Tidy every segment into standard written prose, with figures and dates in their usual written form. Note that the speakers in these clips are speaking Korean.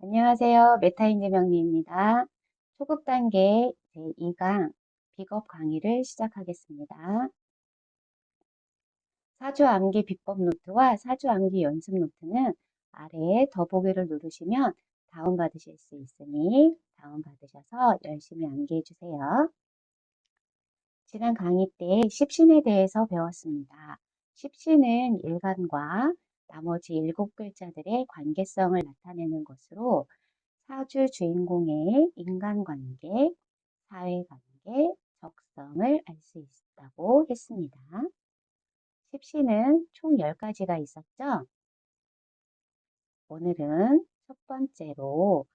안녕하세요. 메타인지 명리입니다. 초급 단계 제2강 비겁 강의를 시작하겠습니다. 사주 암기 비법 노트와 사주 암기 연습 노트는 아래에 더보기를 누르시면 다운받으실 수 있으니 다운받으셔서 열심히 암기해 주세요. 지난 강의 때 십신에 대해서 배웠습니다. 십신은 일간과 나머지 7글자들의 관계성을 나타내는 것으로 사주 주인공의 인간관계, 사회관계, 적성을 알 수 있다고 했습니다. 십신은 총 10가지가 있었죠? 오늘은 첫 번째로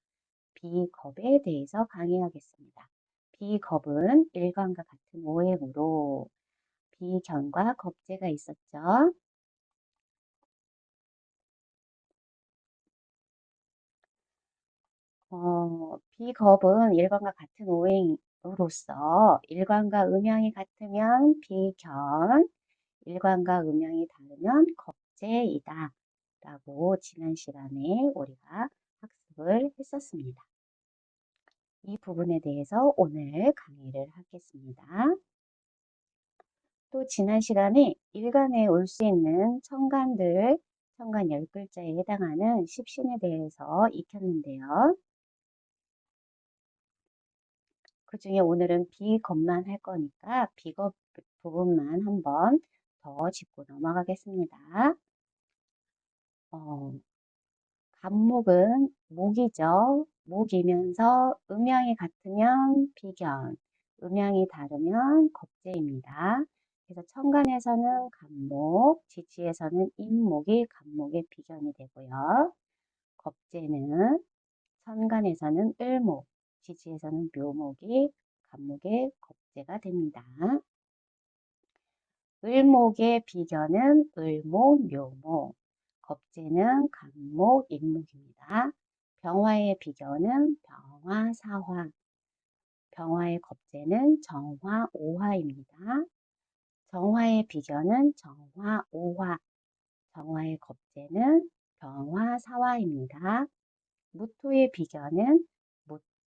비겁에 대해서 강의하겠습니다. 비겁은 일간과 같은 오행으로 비견과 겁재가 있었죠. 비겁은 일간과 같은 오행으로서 일간과 음양이 같으면 비견, 일간과 음양이 다르면 겁재이다 라고 지난 시간에 우리가 학습을 했었습니다. 이 부분에 대해서 오늘 강의를 하겠습니다. 또 지난 시간에 일간에 올 수 있는 천간들, 천간 10글자에 해당하는 십신에 대해서 익혔는데요. 그 중에 오늘은 비겁만 할 거니까 비겁 부분만 한번 더 짚고 넘어가겠습니다. 간목은 목이죠. 목이면서 음양이 같으면 비견, 음양이 다르면 겁재입니다. 그래서 천간에서는 간목, 지지에서는 임목이 간목의 비견이 되고요. 겁재는 천간에서는 을목, 지지에서는 묘목이 간목의 겁재가 됩니다. 을목의 비견은 을목, 묘목, 겁재는 간목, 임목입니다. 병화의 비견은 병화, 사화, 병화의 겁재는 정화, 오화입니다. 정화의 비견은 정화, 오화, 정화의 겁재는 병화, 사화입니다. 무토의 비견은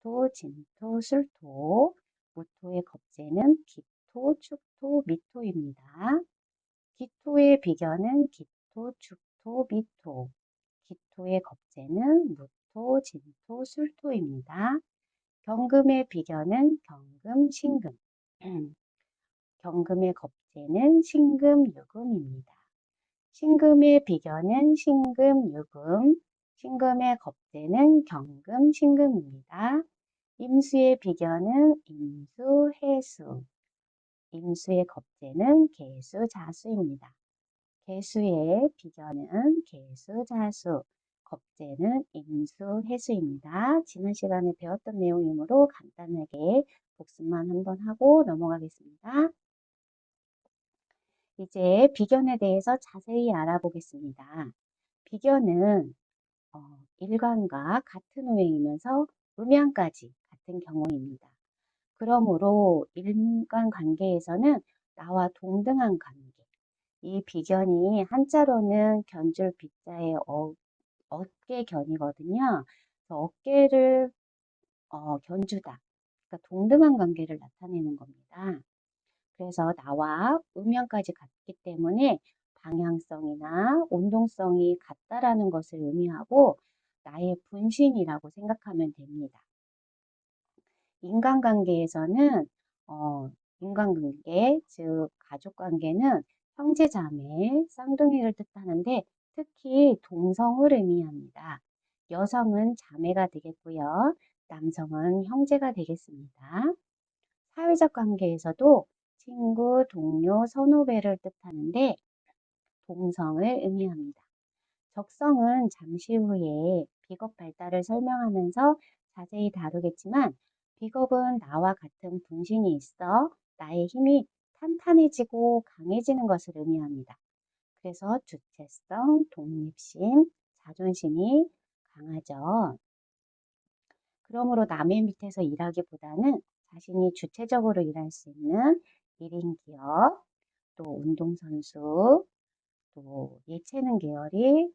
무토, 진토, 술토, 무토의 겁재는 기토, 축토, 미토입니다. 기토의 비견은 기토, 축토, 미토, 기토의 겁재는 무토, 진토, 술토입니다. 경금의 비견은 경금, 신금, 경금의 겁재는 신금, 유금입니다. 신금의 비견은 신금, 유금, 신금의 겁재는 경금, 신금입니다. 임수의 비견은 임수, 해수, 임수의 겁재는 계수, 자수입니다. 계수의 비견은 계수, 자수, 겁재는 임수, 해수입니다. 지난 시간에 배웠던 내용이므로 간단하게 복습만 한번 하고 넘어가겠습니다. 이제 비견에 대해서 자세히 알아보겠습니다. 비견은 일간과 같은 오행이면서 음양까지 같은 경우입니다. 그러므로 인간관계에서는 나와 동등한 관계, 이 비견이 한자로는 견줄 비자의 어깨견이거든요. 어깨를 견주다, 그러니까 동등한 관계를 나타내는 겁니다. 그래서 나와 음양까지 같기 때문에 방향성이나 운동성이 같다라는 것을 의미하고 나의 분신이라고 생각하면 됩니다. 인간관계에서는 인간관계, 즉 가족관계는 형제자매, 쌍둥이를 뜻하는데 특히 동성을 의미합니다. 여성은 자매가 되겠고요. 남성은 형제가 되겠습니다. 사회적 관계에서도 친구, 동료, 선후배를 뜻하는데 동성을 의미합니다. 적성은 잠시 후에 비겁 발달을 설명하면서 자세히 다루겠지만 비겁은 나와 같은 분신이 있어 나의 힘이 탄탄해지고 강해지는 것을 의미합니다. 그래서 주체성, 독립심, 자존심이 강하죠. 그러므로 남의 밑에서 일하기보다는 자신이 주체적으로 일할 수 있는 1인 기업, 또 운동선수, 또 예체능 계열이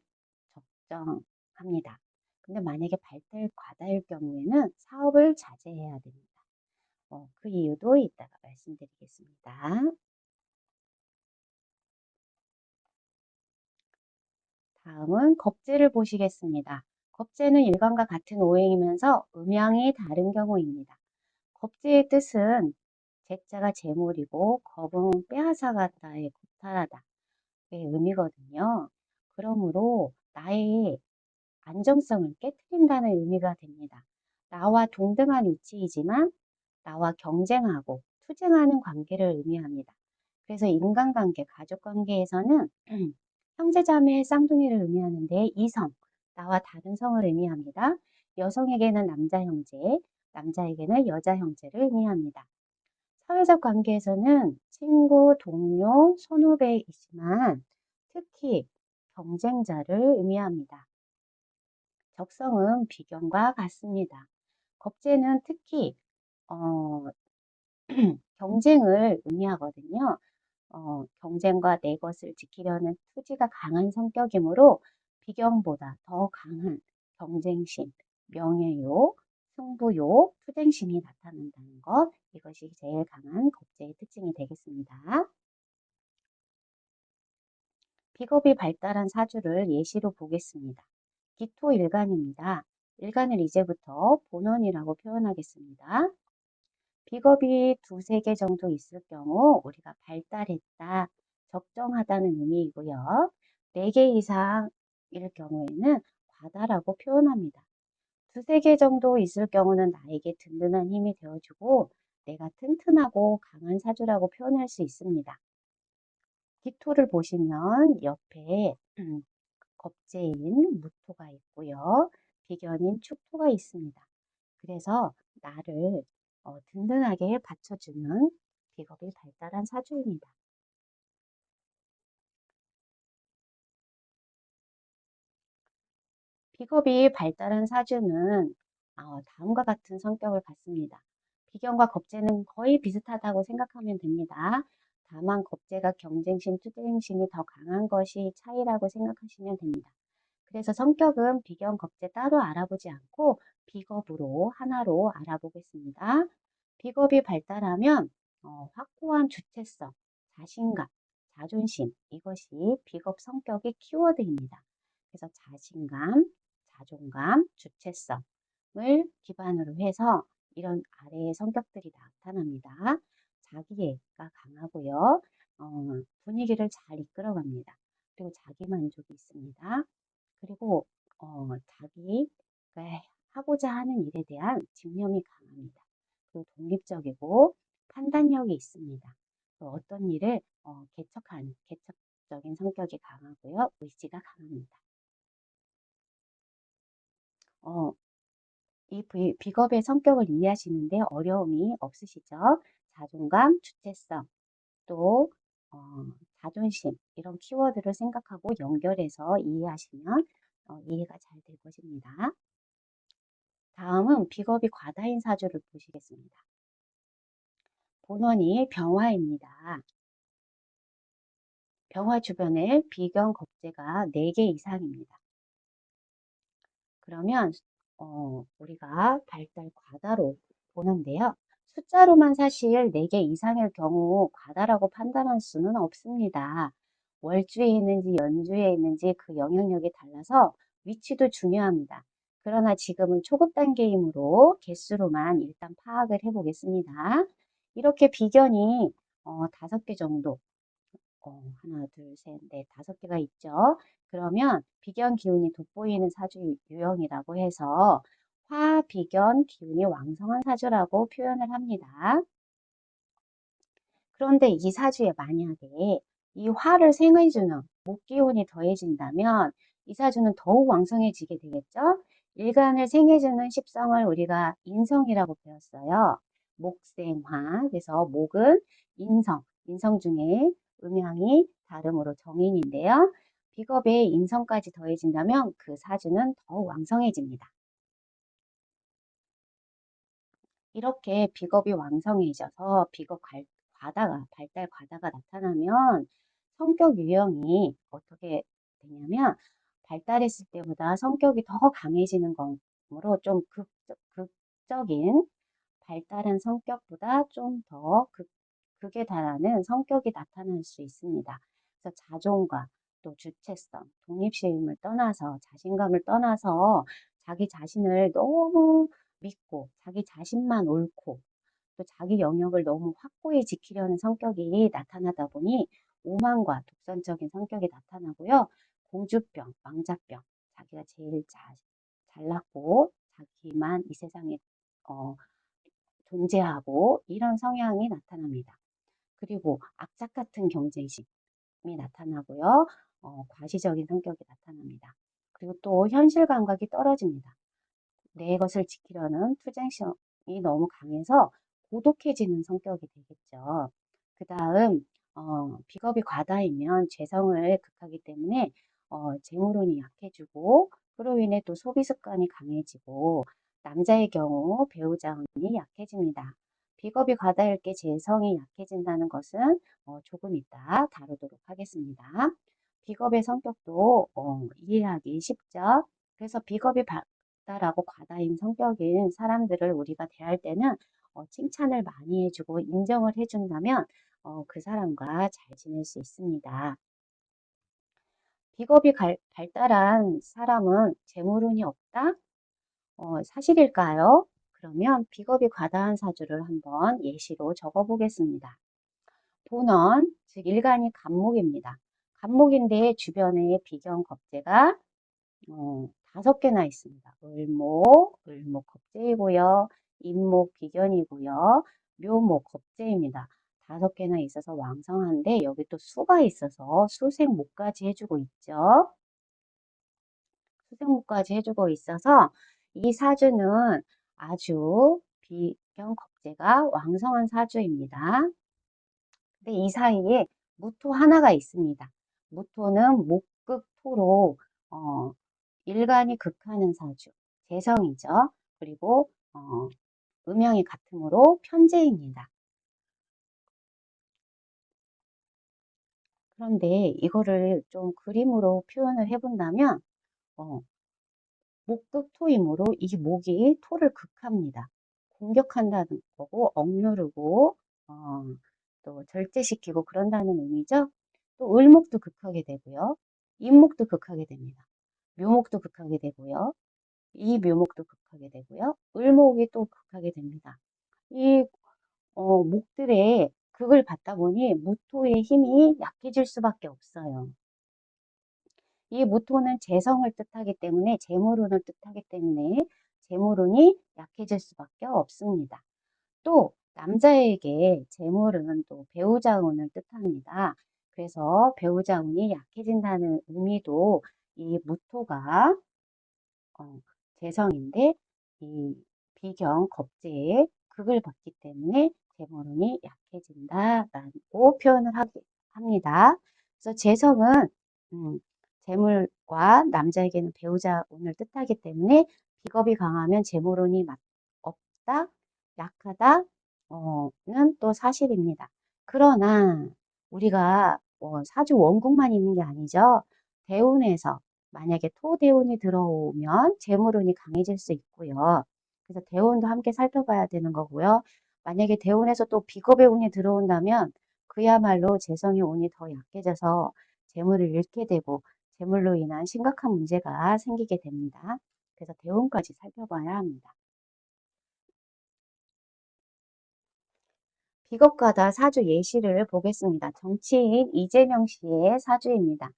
적정합니다. 근데 만약에 발달 과다일 경우에는 사업을 자제해야 됩니다. 그 이유도 이따가 말씀드리겠습니다. 다음은 겁재를 보시겠습니다. 겁재는 일간과 같은 오행이면서 음양이 다른 경우입니다. 겁재의 뜻은 재자가 재물이고 겁은 빼앗아간다의 고탈하다의 의미거든요. 그러므로 나의 안정성을 깨트린다는 의미가 됩니다. 나와 동등한 위치이지만 나와 경쟁하고 투쟁하는 관계를 의미합니다. 그래서 인간관계, 가족관계에서는 형제자매의 쌍둥이를 의미하는데 이성, 나와 다른 성을 의미합니다. 여성에게는 남자 형제, 남자에게는 여자 형제를 의미합니다. 사회적 관계에서는 친구, 동료, 선후배이지만 특히 경쟁자를 의미합니다. 적성은 비견과 같습니다. 겁재는 특히 어, 경쟁을 의미하거든요. 경쟁과 내 것을 지키려는 투지가 강한 성격이므로 비견보다 더 강한 경쟁심, 명예욕, 승부욕, 투쟁심이 나타난다는 것, 이것이 제일 강한 겁재의 특징이 되겠습니다. 비겁이 발달한 사주를 예시로 보겠습니다. 기토일간입니다. 일간을 이제부터 본원이라고 표현하겠습니다. 비겁이 두세 개 정도 있을 경우 우리가 발달했다, 적정하다는 의미이고요. 4개 이상일 경우에는 과다라고 표현합니다. 두세 개 정도 있을 경우는 나에게 든든한 힘이 되어주고 내가 튼튼하고 강한 사주라고 표현할 수 있습니다. 기토를 보시면 옆에 겁재인 무토가 있고요. 비견인 축토가 있습니다. 그래서 나를 든든하게 받쳐주는 비겁이 발달한 사주입니다. 비겁이 발달한 사주는 다음과 같은 성격을 갖습니다. 비견과 겁재는 거의 비슷하다고 생각하면 됩니다. 다만 겁재가 경쟁심, 투쟁심이 더 강한 것이 차이라고 생각하시면 됩니다. 그래서 성격은 비견, 겁재 따로 알아보지 않고 비겁으로 하나로 알아보겠습니다. 비겁이 발달하면 확고한 주체성, 자신감, 자존심 이것이 비겁 성격의 키워드입니다. 그래서 자신감, 자존감, 주체성을 기반으로 해서 이런 아래의 성격들이 나타납니다. 자기애가 강하고요. 분위기를 잘 이끌어갑니다. 그리고 자기만족이 있습니다. 그리고 자기가 하고자 하는 일에 대한 집념이 강합니다. 그리고 독립적이고 판단력이 있습니다. 또 어떤 일을 개척적인 성격이 강하고요. 의지가 강합니다. 이 비겁의 성격을 이해하시는데 어려움이 없으시죠? 자존감, 주체성, 또 자존심 이런 키워드를 생각하고 연결해서 이해하시면 이해가 잘 될 것입니다. 다음은 비겁이 과다인 사주를 보시겠습니다. 본원이 병화입니다. 병화 주변에 비견 겁재가 4개 이상입니다. 그러면 우리가 발달 과다로 보는데요. 숫자로만 사실 4개 이상일 경우 과다라고 판단할 수는 없습니다. 월주에 있는지 연주에 있는지 그 영향력이 달라서 위치도 중요합니다. 그러나 지금은 초급 단계이므로 개수로만 일단 파악을 해보겠습니다. 이렇게 비견이 5개 정도 하나, 둘, 셋, 넷, 5개가 있죠. 그러면 비견 기운이 돋보이는 사주 유형이라고 해서 화, 비견 기운이 왕성한 사주라고 표현을 합니다. 그런데 이 사주에 만약에 이 화를 생해주는 목 기운이 더해진다면 이 사주는 더욱 왕성해지게 되겠죠. 일간을 생해주는 십성을 우리가 인성이라고 배웠어요. 목생화. 그래서 목은 인성, 인성 중에 음양이 다름으로 정인인데요. 비겁에 인성까지 더해진다면 그 사주는 더욱 왕성해집니다. 이렇게 비겁이 왕성해져서 과다가, 발달 과다가 나타나면 성격 유형이 어떻게 되냐면 발달했을 때보다 성격이 더 강해지는 거므로 좀 극적인 발달한 성격보다 좀 더 극에 달하는 성격이 나타날 수 있습니다. 그래서 자존감, 또 주체성, 독립심을 떠나서 자신감을 떠나서 자기 자신을 너무 믿고 자기 자신만 옳고 또 자기 영역을 너무 확고히 지키려는 성격이 나타나다 보니 오만과 독선적인 성격이 나타나고요. 공주병, 왕자병, 자기가 제일 잘났고 자기만 이 세상에 어, 존재하고 이런 성향이 나타납니다. 그리고 악착 같은 경쟁심이 나타나고요. 과시적인 성격이 나타납니다. 그리고 또 현실 감각이 떨어집니다. 내 것을 지키려는 투쟁성이 너무 강해서 고독해지는 성격이 되겠죠. 그 다음 비겁이 과다이면 죄성을 극하기 때문에 재물운이 약해지고 그로 인해 또 소비 습관이 강해지고 남자의 경우 배우자운이 약해집니다. 비겁이 과다일 때 재성이 약해진다는 것은 조금 이따 다루도록 하겠습니다. 비겁의 성격도 이해하기 쉽죠. 그래서 비겁이 다라고 과다인 성격인 사람들을 우리가 대할 때는 칭찬을 많이 해주고 인정을 해준다면 그 사람과 잘 지낼 수 있습니다. 비겁이 발달한 사람은 재물운이 없다? 사실일까요? 그러면 비겁이 과다한 사주를 한번 예시로 적어 보겠습니다. 본원, 즉 일간이 간목입니다. 간목인데 주변에 비견 겁재가 5개나 있습니다. 을목 겁재이고요. 임목 비견이고요. 묘목 겁재입니다. 5개나 있어서 왕성한데 여기 또 수가 있어서 수생목까지 해주고 있죠. 수생목까지 해주고 있어서 이 사주는 아주 비견 겁재가 왕성한 사주입니다. 근데 이 사이에 무토 하나가 있습니다. 무토는 목극토로 일간이 극하는 사주, 재성이죠. 그리고 음양이 같으므로 편재입니다. 그런데 이거를 좀 그림으로 표현을 해본다면 목극토이므로 이 목이 토를 극합니다. 공격한다는 거고 억누르고 또 절제시키고 그런다는 의미죠. 또 을목도 극하게 되고요. 임목도 극하게 됩니다. 묘목도 극하게 되고요. 이 묘목도 극하게 되고요. 을목이 또 극하게 됩니다. 이 목들의 극을 받다 보니 무토의 힘이 약해질 수밖에 없어요. 이 무토는 재성을 뜻하기 때문에 재물운을 뜻하기 때문에 재물운이 약해질 수밖에 없습니다. 또 남자에게 재물은 또 배우자운을 뜻합니다. 그래서 배우자운이 약해진다는 의미도 이 무토가 재성인데 이 비경 겁재의 극을 받기 때문에 재물운이 약해진다라고 표현을 합니다. 그래서 재성은 재물과 남자에게는 배우자 운을 뜻하기 때문에 비겁이 강하면 재물운이 없다, 약하다, 는 또 사실입니다. 그러나 우리가 사주 원국만 있는 게 아니죠. 대운에서 만약에 토대운이 들어오면 재물운이 강해질 수 있고요. 그래서 대운도 함께 살펴봐야 되는 거고요. 만약에 대운에서 또 비겁의 운이 들어온다면 그야말로 재성의 운이 더 약해져서 재물을 잃게 되고 재물로 인한 심각한 문제가 생기게 됩니다. 그래서 대운까지 살펴봐야 합니다. 비겁가다 사주 예시를 보겠습니다. 정치인 이재명 씨의 사주입니다.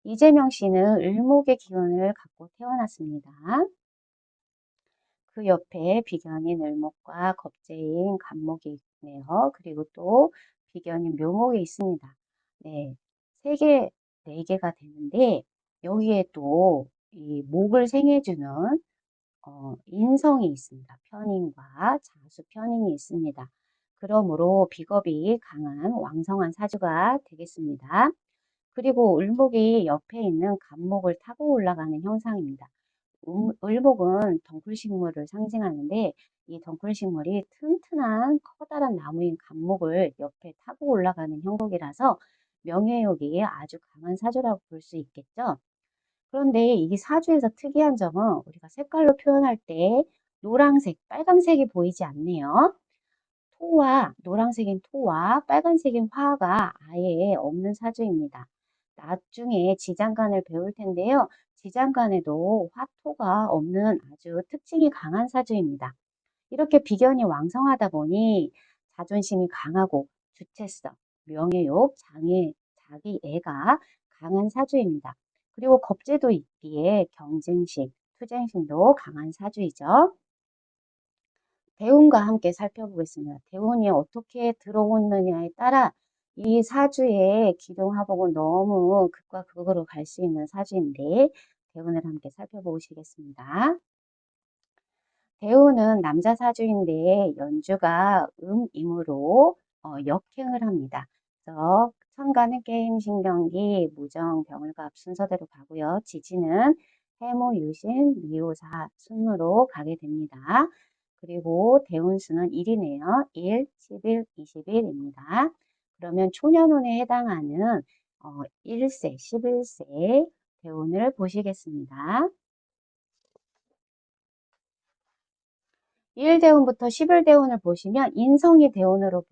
이재명 씨는 을목의 기운을 갖고 태어났습니다. 그 옆에 비견인 을목과 겁재인 간목이 있네요. 그리고 또 비견인 묘목이 있습니다. 네, 3개, 4개가 되는데 여기에 또 이 목을 생해주는 인성이 있습니다. 편인과 자수 편인이 있습니다. 그러므로 비겁이 강한 왕성한 사주가 되겠습니다. 그리고 을목이 옆에 있는 간목을 타고 올라가는 형상입니다. 을목은 덩굴식물을 상징하는데 이 덩굴식물이 튼튼한 커다란 나무인 간목을 옆에 타고 올라가는 형국이라서 명예욕이 아주 강한 사주라고 볼 수 있겠죠. 그런데 이 사주에서 특이한 점은 우리가 색깔로 표현할 때 노란색, 빨간색이 보이지 않네요. 노란색인 토와 빨간색인 화가 아예 없는 사주입니다. 나중에 지장간을 배울 텐데요. 지장간에도 화토가 없는 아주 특징이 강한 사주입니다. 이렇게 비견이 왕성하다 보니 자존심이 강하고 주체성, 명예욕, 자기 애가 강한 사주입니다. 그리고 겁재도 있기에 경쟁심, 투쟁심도 강한 사주이죠. 대운과 함께 살펴보겠습니다. 대운이 어떻게 들어오느냐에 따라 이 사주의 기둥화복은 너무 극과 극으로 갈 수 있는 사주인데 대운을 함께 살펴보시겠습니다. 대운은 남자 사주인데 연주가 임으로 역행을 합니다. 그래서 천간은 게임, 신경기, 무정, 병을갑 순서대로 가고요. 지지는 해모, 유신, 미호사 순으로 가게 됩니다. 그리고 대운수는 1이네요. 1, 11, 21입니다. 그러면 초년운에 해당하는 1세, 11세 대운을 보시겠습니다. 1대운부터 11대운을 보시면 인성이 대운으로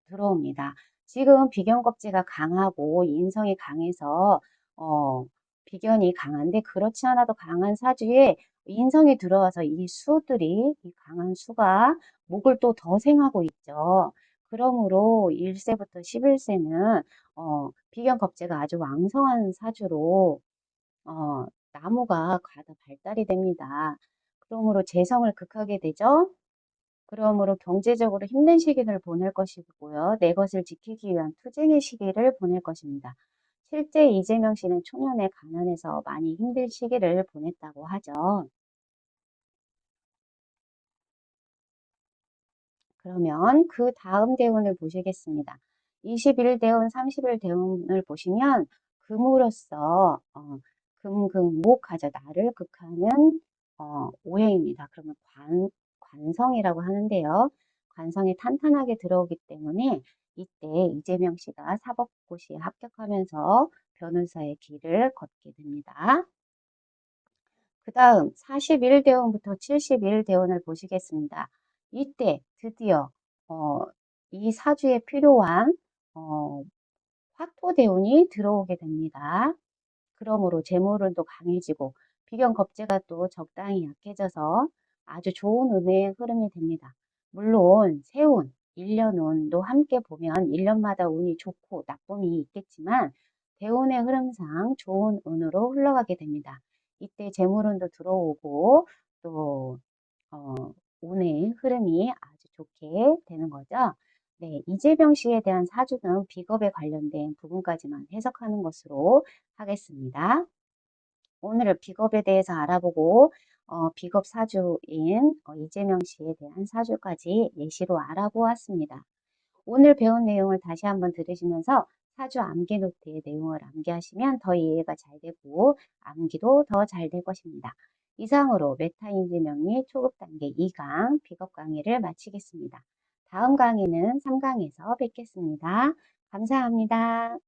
들어옵니다. 지금 비견겁지가 강하고 인성이 강해서 비견이 강한데 그렇지 않아도 강한 사주에 인성이 들어와서 이 강한 수가 목을 또 더 생하고 있죠. 그러므로 1세부터 11세는 비견겁지가 아주 왕성한 사주로 나무가 과다 발달이 됩니다. 그러므로 재성을 극하게 되죠. 그러므로 경제적으로 힘든 시기를 보낼 것이고요. 내 것을 지키기 위한 투쟁의 시기를 보낼 것입니다. 실제 이재명 씨는 초년에 가난해서 많이 힘든 시기를 보냈다고 하죠. 그러면 그 다음 대운을 보시겠습니다. 21대운, 30일 대운을 보시면 금으로서 금목하죠. 나를 극하는 오행입니다. 그러면 관성이라고 하는데요. 관성이 탄탄하게 들어오기 때문에 이때 이재명 씨가 사법고시에 합격하면서 변호사의 길을 걷게 됩니다. 그 다음 41대운부터 71대운을 보시겠습니다. 이때 드디어 이 사주에 필요한 어, 화토대운이 들어오게 됩니다. 그러므로 재물운도 강해지고 비견겁재가 또 적당히 약해져서 아주 좋은 운의 흐름이 됩니다. 물론 세운, 1년운도 함께 보면 1년마다 운이 좋고 나쁨이 있겠지만 대운의 흐름상 좋은 운으로 흘러가게 됩니다. 이때 재물운도 들어오고 또 어, 운의 흐름이 아주 좋게 되는 거죠. 네, 이재병 씨에 대한 사주는 비겁에 관련된 부분까지만 해석하는 것으로 하겠습니다. 오늘은 비겁에 대해서 알아보고 비겁 사주인 이재명 씨에 대한 사주까지 예시로 알아보았습니다. 오늘 배운 내용을 다시 한번 들으시면서 사주 암기 노트의 내용을 암기하시면 더 이해가 잘 되고 암기도 더 잘 될 것입니다. 이상으로 메타인지 명리 초급 단계 2강 비겁 강의를 마치겠습니다. 다음 강의는 3강에서 뵙겠습니다. 감사합니다.